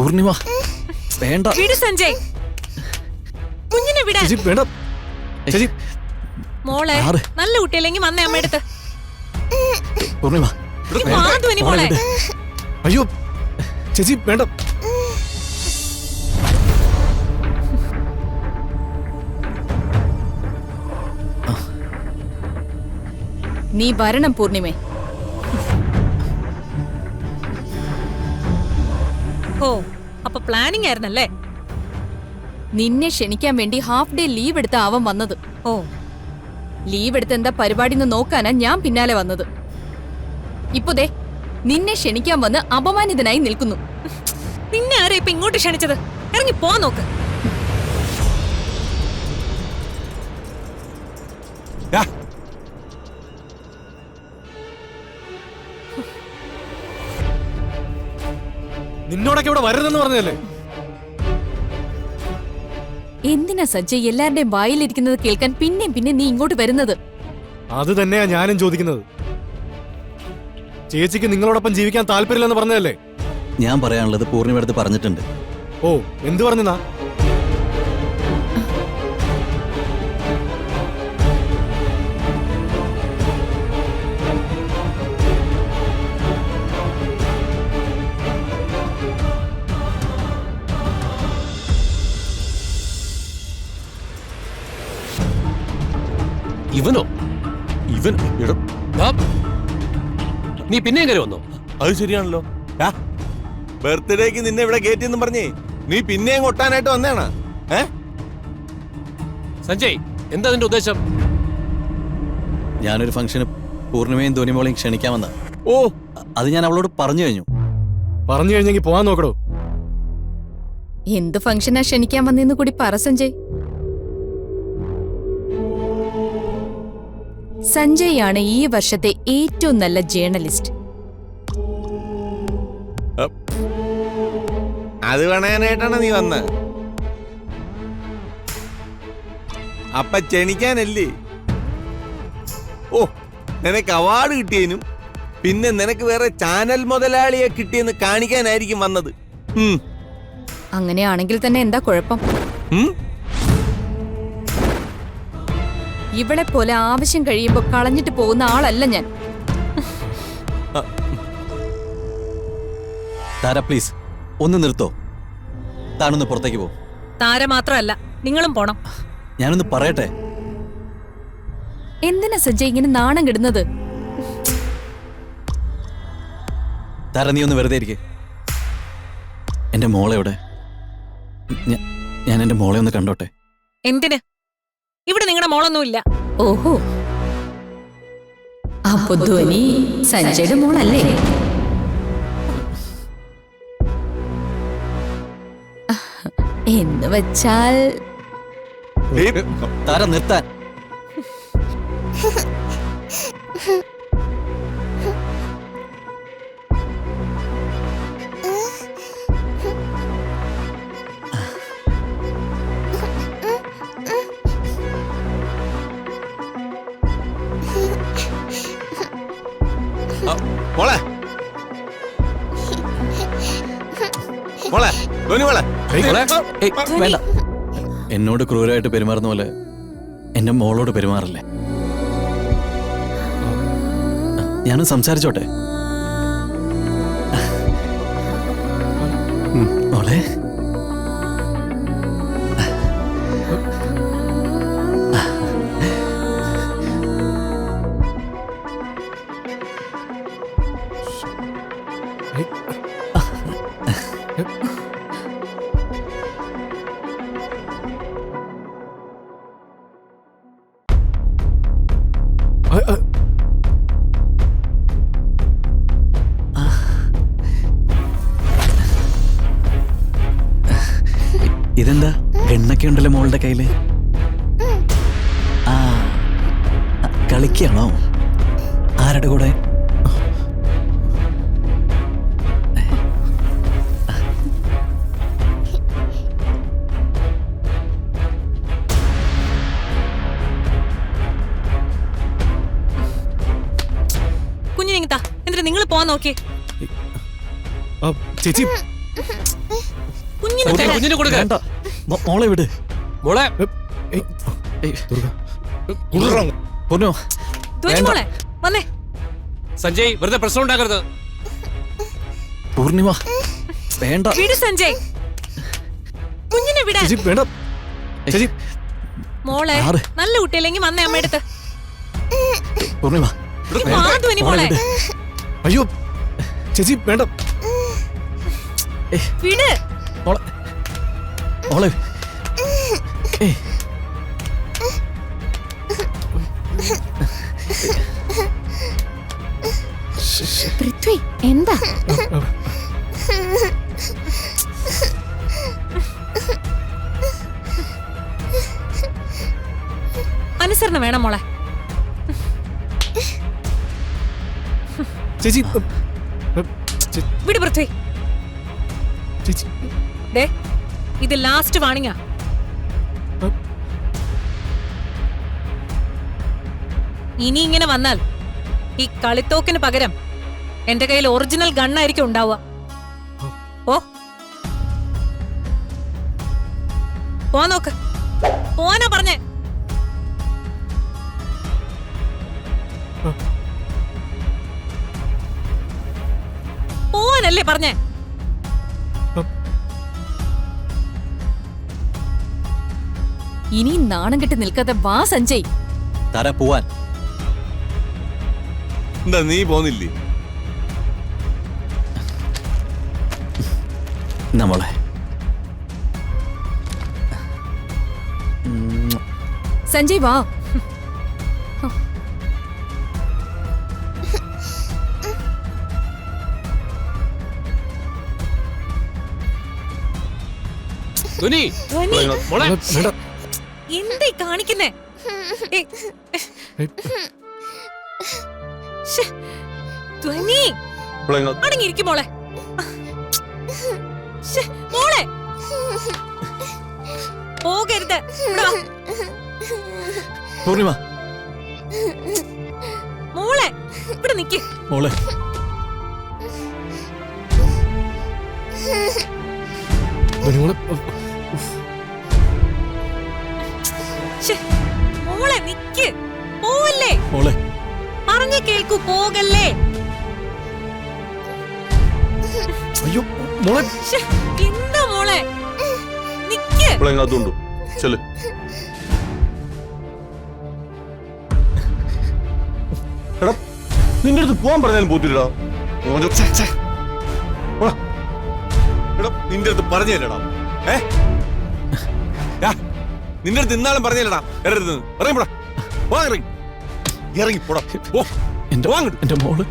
പൂർണിമ വേണ്ട. വിട് സഞ്ജയ്, കുഞ്ഞിനെ വിടാൻ. ചേച്ചി വേണ്ട ചേച്ചി. മോളെ നല്ല കുട്ടിയല്ലെങ്കിൽ വന്നേ അമ്മയടുത്ത്. പൂർണിമ മോളെ. അയ്യോ ചേച്ചി വേണ്ട. നീ വരണം പൂർണിമേ. ഓ, അപ്പൊ പ്ലാനിങ് ആയിരുന്നല്ലേ? നിന്നെ ക്ഷണിക്കാൻ വേണ്ടി ഹാഫ് ഡേ ലീവ് എടുത്ത അവൻ വന്നത്. ഓ, ലീവ് എടുത്ത് എന്താ പരിപാടി നോക്കാനാ ഞാൻ പിന്നാലെ വന്നത്. ഇപ്പൊ ദേ നിന്നെ ക്ഷണിക്കാൻ വന്ന് അപമാനിതനായി നിൽക്കുന്നു. നിന്നെ ആരാ ഇപ്പൊ ഇങ്ങോട്ട് ക്ഷണിച്ചത്? ഇറങ്ങി പോ നോക്ക്. നിന്നോടൊക്കെ ഇവിടെ വരരുതെന്ന് പറഞ്ഞല്ലേ? എന്തിനാ സജ്ജയ് എല്ലാവരുടെയും വായിലിരിക്കുന്നത് കേൾക്കാൻ പിന്നെ നീ ഇങ്ങോട്ട് വരുന്നത്? അത് തന്നെയാ ഞാനും ചോദിക്കുന്നത്. ചേച്ചിക്ക് നിങ്ങളോടൊപ്പം ജീവിക്കാൻ താല്പര്യമില്ലെന്ന് പറഞ്ഞതല്ലേ? ഞാൻ പറയാനുള്ളത് പൂർണ്ണിമ അടുത്ത് പറഞ്ഞിട്ടുണ്ട്. ഓ, എന്ത് പറഞ്ഞാ? ഇവനോ? ഇവൻ നീ പിന്നെയും കയറി വന്നോ? അത് ശരിയാണല്ലോ. ബർത്ത്ഡേക്ക് നിന്നെ ഇവിടെ കയറ്റിയെന്ന് പറഞ്ഞേ നീ പിന്നെയും കൊട്ടാനായിട്ട് വന്നേണ? സഞ്ജയ്, എന്താ അതിന്റെ ഉദ്ദേശം? ഞാനൊരു ഫംഗ്ഷന് പൂർണ്ണിമയും ധോനിമോളെയും ക്ഷണിക്കാമെന്ന. ഓ, അത് ഞാൻ അവളോട് പറഞ്ഞു കഴിഞ്ഞു. പറഞ്ഞു കഴിഞ്ഞെങ്കിൽ പോവാൻ നോക്കടോ. എന്ത് ഫംഗ്ഷനാ ക്ഷണിക്കാൻ വന്നെന്ന് കൂടി പറ സഞ്ജയ്. സഞ്ജയ് ആണ് ഈ വർഷത്തെ ഏറ്റവും നല്ല ജേർണലിസ്റ്റ്. അത് പണയാനായിട്ടാണ് നീ വന്ന? അപ്പ ക്ഷണിക്കാനല്ലേ? ഓ, നിനക്ക് അവാർഡ് കിട്ടിയതിനും പിന്നെ നിനക്ക് വേറെ ചാനൽ മുതലാളിയെ കിട്ടിയെന്ന് കാണിക്കാനായിരിക്കും വന്നത്. അങ്ങനെയാണെങ്കിൽ തന്നെ എന്താ കുഴപ്പം? ഇവളെ പോലെ ആവശ്യം കഴിയുമ്പോ കളഞ്ഞിട്ട് പോകുന്ന ആളല്ല ഞാൻ. താര പ്ലീസ് ഒന്ന് നിർത്തോ. താനൊന്ന് പുറത്തേക്ക് പോ. താര മാത്രമല്ല, നിങ്ങളും പോണം. ഞാനൊന്ന് പറയട്ടെ. എന്തിനാ സജ്ജയ് ഇങ്ങനെ നാണം കിടുന്നത്? താര നീ ഒന്ന് വെറുതെ ഇരിക്കെ. എന്റെ മോളെ എവിടെ? ഞാൻ എന്റെ മോളെ ഒന്ന് കണ്ടോട്ടെ. എന്തിന്? ഇവിടെ നിങ്ങളുടെ മോളൊന്നുമില്ല. ഓഹോ, അപ്പൊ ധ്വനി സഞ്ജയുടെ മോളല്ലേ? എന്ന് വെച്ചാൽ താര നിർത്താൻ. മോളെ മോളെ ധോനി മോളെ. വേണ്ട. എന്നോട് ക്രൂരമായിട്ട് പെരുമാറുന്ന പോലെ എന്റെ മോളോട് പെരുമാറല്ലേ. ഞാനും സംസാരിച്ചോട്ടെ. മോളെ ഇതെന്താ എണ്ണൊക്കെ ഉണ്ടല്ലോ മോളുടെ കയ്യില്? ആ, കളിക്കാണോ? ആരുടെ കൂടെ? കുഞ്ഞിനെങ്കിത്താ, എന്നിട്ട് നിങ്ങൾ പോവാൻ നോക്കിയേ. ചേച്ചി സഞ്ജയ് കുഞ്ഞിനെ കൊടുക്ക. വേണ്ട. മോളെ വിട്. മോളെ ഏയ്, ഏയ്, ദുർഗ. പൊന്നു ധ്വനി വേണ്ട. മോളെ വന്നേ. സഞ്ജയ് വെറുതെ പ്രശ്നം ഉണ്ടാക്കരുത്. പൂർണിമ വേണ്ട. വിട് സഞ്ജയ്, കുഞ്ഞിനെ വിടാൻ. ചേച്ചി വേണ്ട. ചേച്ചി മോളെ ആറ്. നല്ല കുട്ടിയല്ലെങ്കിൽ വന്നേ അമ്മയടുത്ത്. പൂർണിമ വാ ധ്വനി മോളെ, വിട്. അയ്യോ ചേച്ചി വേണ്ട. വിട്. മോളെ മോളെ ഏയ്. പൃഥ്വി എന്താ? അനുസരണ വേണം മോളെ. ചേച്ചി വിട് പൃഥ്വി. ചേച്ചി ദേ ഇത് ലാസ്റ്റ് വാണിങ്ങാ. ഇനി ഇങ്ങനെ വന്നാൽ ഈ കളിത്തോക്കിന് പകരം എന്റെ കയ്യിൽ ഒറിജിനൽ ഗണ്ണായിരിക്കും ഉണ്ടാവുക. ഓ പോവാൻ നോക്ക്. പോവാനാ പറഞ്ഞേ. പോവാനല്ലേ പറഞ്ഞേ. ഇനി നാണം കെട്ടി നിൽക്കാതെ വാ സഞ്ജയ്. താര പോവാൻ. എന്താ നീ പോന്നില്ലേ? എന്നാ മോളെ. സഞ്ജയ് വാ. ധ്വനി ധ്വനി, മോളെ വേണ്ട. എന്തേ കാണിക്കുന്നേ? ഏയ്, ശ്ശെ, ധ്വനി അടങ്ങിയിരിക്കും മോളെ. ശ്ശെ, മോളെ പോകരുത്. ഇവിടെ വാ. പൂർണിമ മോളെ ഇവിടെ നിക്ക്. മോളെ ധ്വനി മോളെ. ശ്ശെ, മോളെ നിക്ക്. പോവല്ലേ, മോളെ പറഞ്ഞ കേൾക്കൂ. പോകല്ലേ. അയ്യോ മോളെ. ശ്ശെ, എന്താ മോളെ നിക്ക്. അതുണ്ട് ചെല്. എടാ നിന്റെ അടുത്ത് പോവാൻ പറഞ്ഞാലും പോത്തില്ലടാ. എടാ നിന്റെ അടുത്ത് പറഞ്ഞല്ലേടാ. നിന്റെ അടുത്ത് ഇന്നാളും പറഞ്ഞല്ലേടാ എറരുത്. ഇറങ്ങിപ്പോടാ. ഇറങ്ങി ഇറങ്ങി പോടാ. എന്റെ എന്റെ മോള്